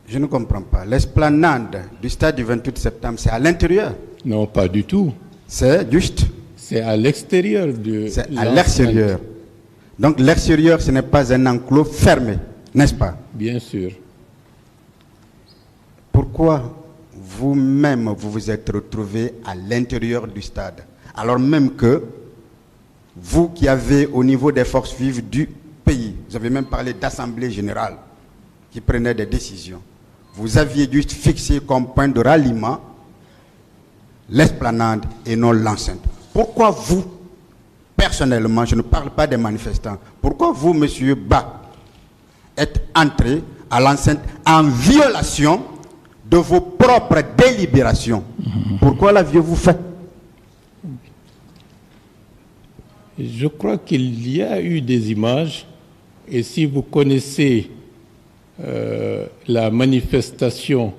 Je ne comprends pas. L'esplanade du stade du 28 septembre, c'est à l'intérieur? Non, pas du tout. C'est juste? C'est à l'extérieur de C'est à l'enceinte. l'extérieur. Donc l'extérieur, ce n'est pas un enclos fermé, n'est-ce pas? Bien sûr. Pourquoi vous-même, vous vous êtes retrouvé à l'intérieur du stade, alors même que vous qui avez au niveau des forces vives du pays, vous avez même parlé d'assemblée générale qui prenait des décisions, vous aviez dû fixer comme point de ralliement l'esplanade et non l'enceinte. Pourquoi vous, personnellement, je ne parle pas des manifestants, pourquoi vous, monsieur Ba, êtes entré à l'enceinte en violation de vos propres délibérations? Pourquoi l'aviez-vous fait? Je crois qu'il y a eu des images, et si vous connaissez la manifestation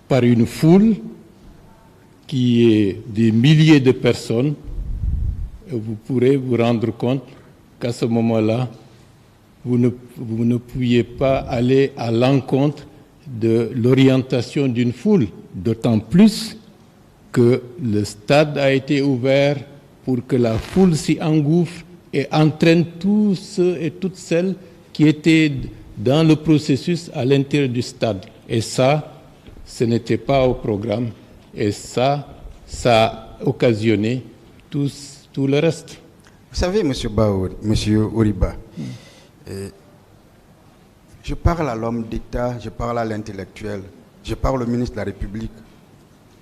par une foule qui est des milliers de personnes, vous pourrez vous rendre compte qu'à ce moment-là, vous ne pouviez pas aller à l'encontre de l'orientation d'une foule, d'autant plus que le stade a été ouvert pour que la foule s'y engouffre et entraîne tous ceux et toutes celles qui étaient dans le processus à l'intérieur du stade. Et ça, ce n'était pas au programme. Et ça a occasionné tout le reste. Vous savez, monsieur Ouriba, je parle à l'homme d'État, je parle à l'intellectuel, je parle au ministre de la République,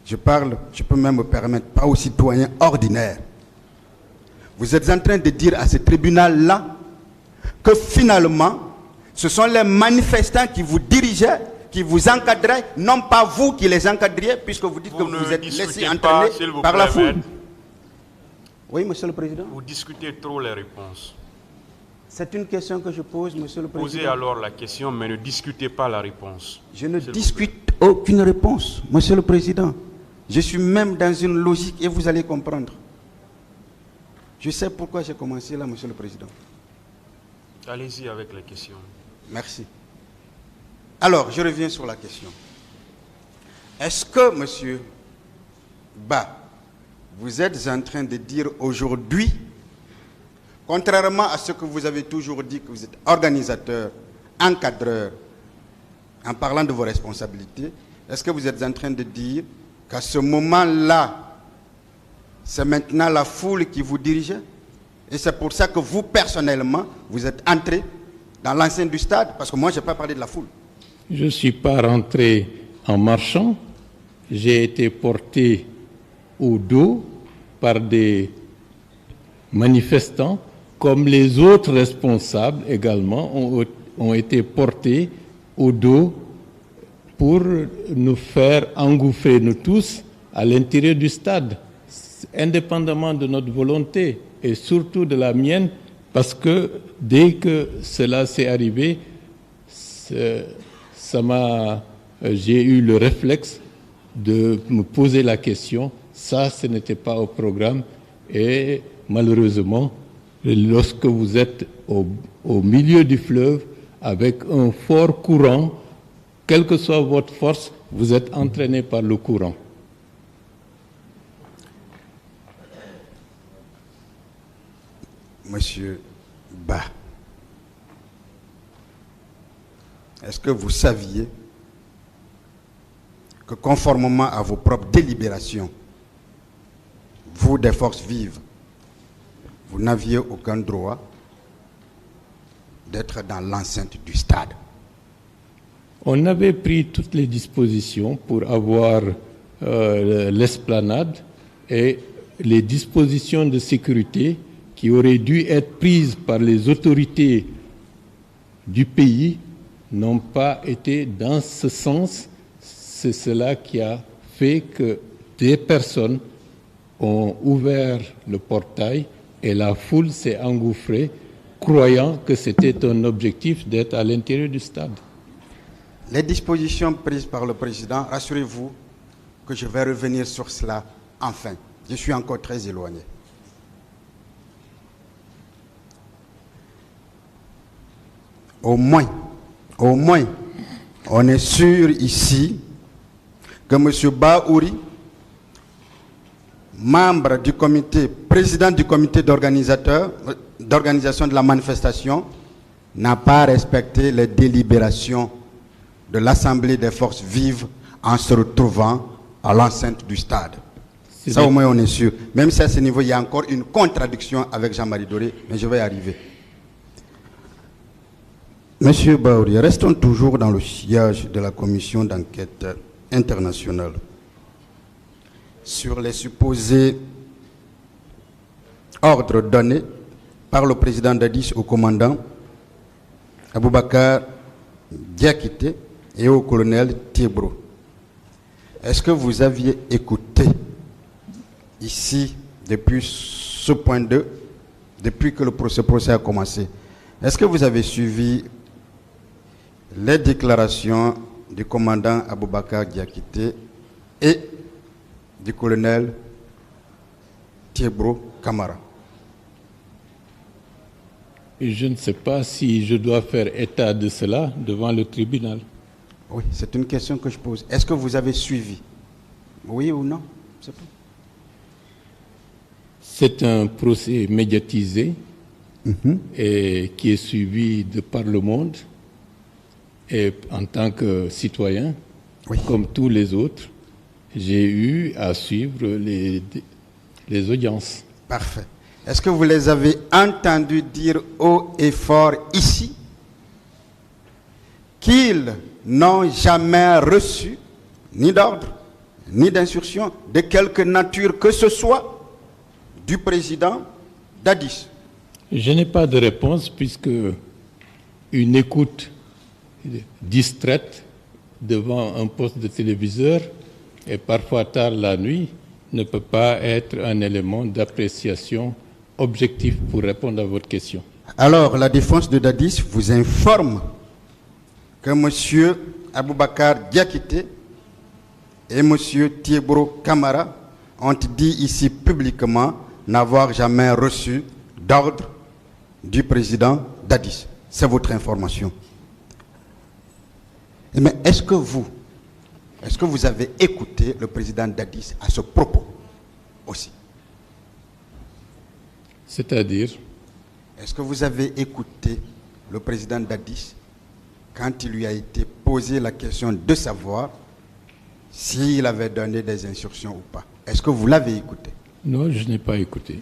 je peux même me permettre, pas aux citoyens ordinaires. Vous êtes en train de dire à ce tribunal-là que finalement, ce sont les manifestants qui vous dirigeaient, qui vous encadraient, non pas vous qui les encadriez, puisque vous dites que vous êtes laissé entraîner par la foule. Oui, monsieur le Président. Vous discutez trop les réponses. C'est une question que je pose, monsieur le Président. Posez alors la question, mais ne discutez pas la réponse. Je ne discute aucune réponse, monsieur le Président. Je suis même dans une logique et vous allez comprendre. Je sais pourquoi j'ai commencé là, monsieur le Président. Allez-y avec les questions. Merci. Alors, je reviens sur la question. Est-ce que, monsieur Ba, vous êtes en train de dire aujourd'hui, contrairement à ce que vous avez toujours dit, que vous êtes organisateur, encadreur, en parlant de vos responsabilités, est-ce que vous êtes en train de dire qu'à ce moment-là, c'est maintenant la foule qui vous dirigeait? Et c'est pour ça que vous, personnellement, vous êtes entré dans l'enceinte du stade? Parce que moi, je n'ai pas parlé de la foule. Je ne suis pas rentré en marchant. J'ai été porté au dos par des manifestants, comme les autres responsables également ont été portés au dos pour nous faire engouffrer, nous tous, à l'intérieur du stade, indépendamment de notre volonté et surtout de la mienne, parce que dès que cela s'est arrivé, j'ai eu le réflexe de me poser la question. Ça, ce n'était pas au programme. Et malheureusement, lorsque vous êtes au milieu du fleuve, avec un fort courant, quelle que soit votre force, vous êtes entraîné par le courant. Monsieur Ba, est-ce que vous saviez que conformément à vos propres délibérations, vous des forces vives, vous n'aviez aucun droit d'être dans l'enceinte du stade? On avait pris toutes les dispositions pour avoir l'esplanade et les dispositions de sécurité qui auraient dû être prises par les autorités du pays n'ont pas été dans ce sens. C'est cela qui a fait que des personnes ont ouvert le portail et la foule s'est engouffrée, croyant que c'était un objectif d'être à l'intérieur du stade. Les dispositions prises par le président, rassurez-vous que je vais revenir sur cela enfin. Je suis encore très éloigné. Au moins, on est sûr ici que M. Baouri, membre du comité, président du comité d'organisation de la manifestation, n'a pas respecté les délibérations de l'Assemblée des forces vives en se retrouvant à l'enceinte du stade. Ça au moins on est sûr. Même si à ce niveau il y a encore une contradiction avec Jean-Marie Doré, mais je vais y arriver. Monsieur Baouri, restons toujours dans le sillage de la commission d'enquête internationale sur les supposés ordres donnés par le président Dadis au commandant Aboubakar Diakité et au colonel Thiebro. Est-ce que vous aviez écouté ici, depuis ce point 2, depuis que ce procès a commencé, est-ce que vous avez suivi les déclarations du commandant Aboubakar Diakité et du colonel Thiebro Camara? Je ne sais pas si je dois faire état de cela devant le tribunal. Oui, c'est une question que je pose. Est-ce que vous avez suivi? Oui ou non? C'est tout. C'est un procès médiatisé et qui est suivi de par le monde. Et en tant que citoyen, oui, comme tous les autres, j'ai eu à suivre les audiences. Parfait. Est-ce que vous les avez entendus dire haut et fort ici qu'ils n'ont jamais reçu ni d'ordre, ni d'instruction de quelque nature que ce soit du président Dadis? Je n'ai pas de réponse puisque une écoute distraite devant un poste de téléviseur et parfois tard la nuit ne peut pas être un élément d'appréciation objectif pour répondre à votre question. Alors, la défense de Dadis vous informe que M. Aboubakar Diakité et M. Thiebro Camara ont dit ici publiquement n'avoir jamais reçu d'ordre du président Dadis. C'est votre information. Mais est-ce que vous avez écouté le président Dadis à ce propos aussi? C'est-à-dire? Est-ce que vous avez écouté le président Dadis quand il lui a été posé la question de savoir s'il avait donné des instructions ou pas? Est-ce que vous l'avez écouté? Non, je n'ai pas écouté.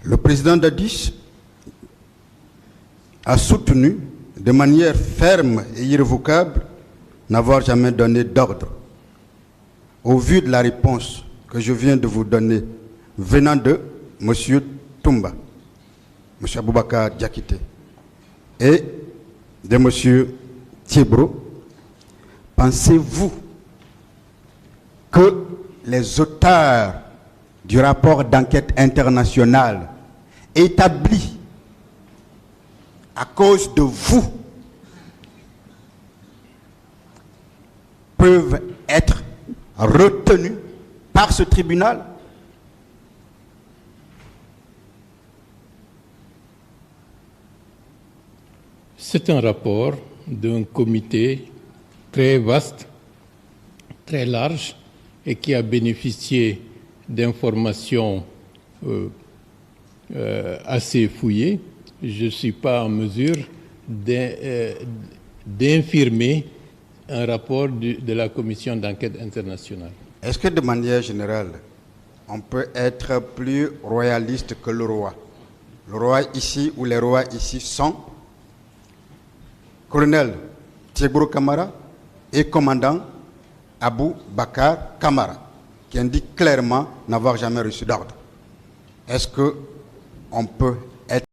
Le président Dadis a soutenu de manière ferme et irrévocable n'avoir jamais donné d'ordre. Au vu de la réponse que je viens de vous donner venant de M. Toumba, M. Aboubakar Diakité et de M. Thiebro, pensez-vous que les auteurs du rapport d'enquête internationale établi à cause de vous peuvent être retenus par ce tribunal? C'est un rapport d'un comité très vaste, très large, et qui a bénéficié d'informations assez fouillées. Je ne suis pas en mesure d'infirmer un rapport de la commission d'enquête internationale. Est-ce que de manière générale, on peut être plus royaliste que le roi? Le roi ici ou les rois ici sont colonel Thiebro Camara et commandant Aboubakar Camara, qui indique clairement n'avoir jamais reçu d'ordre. Est-ce qu'on peut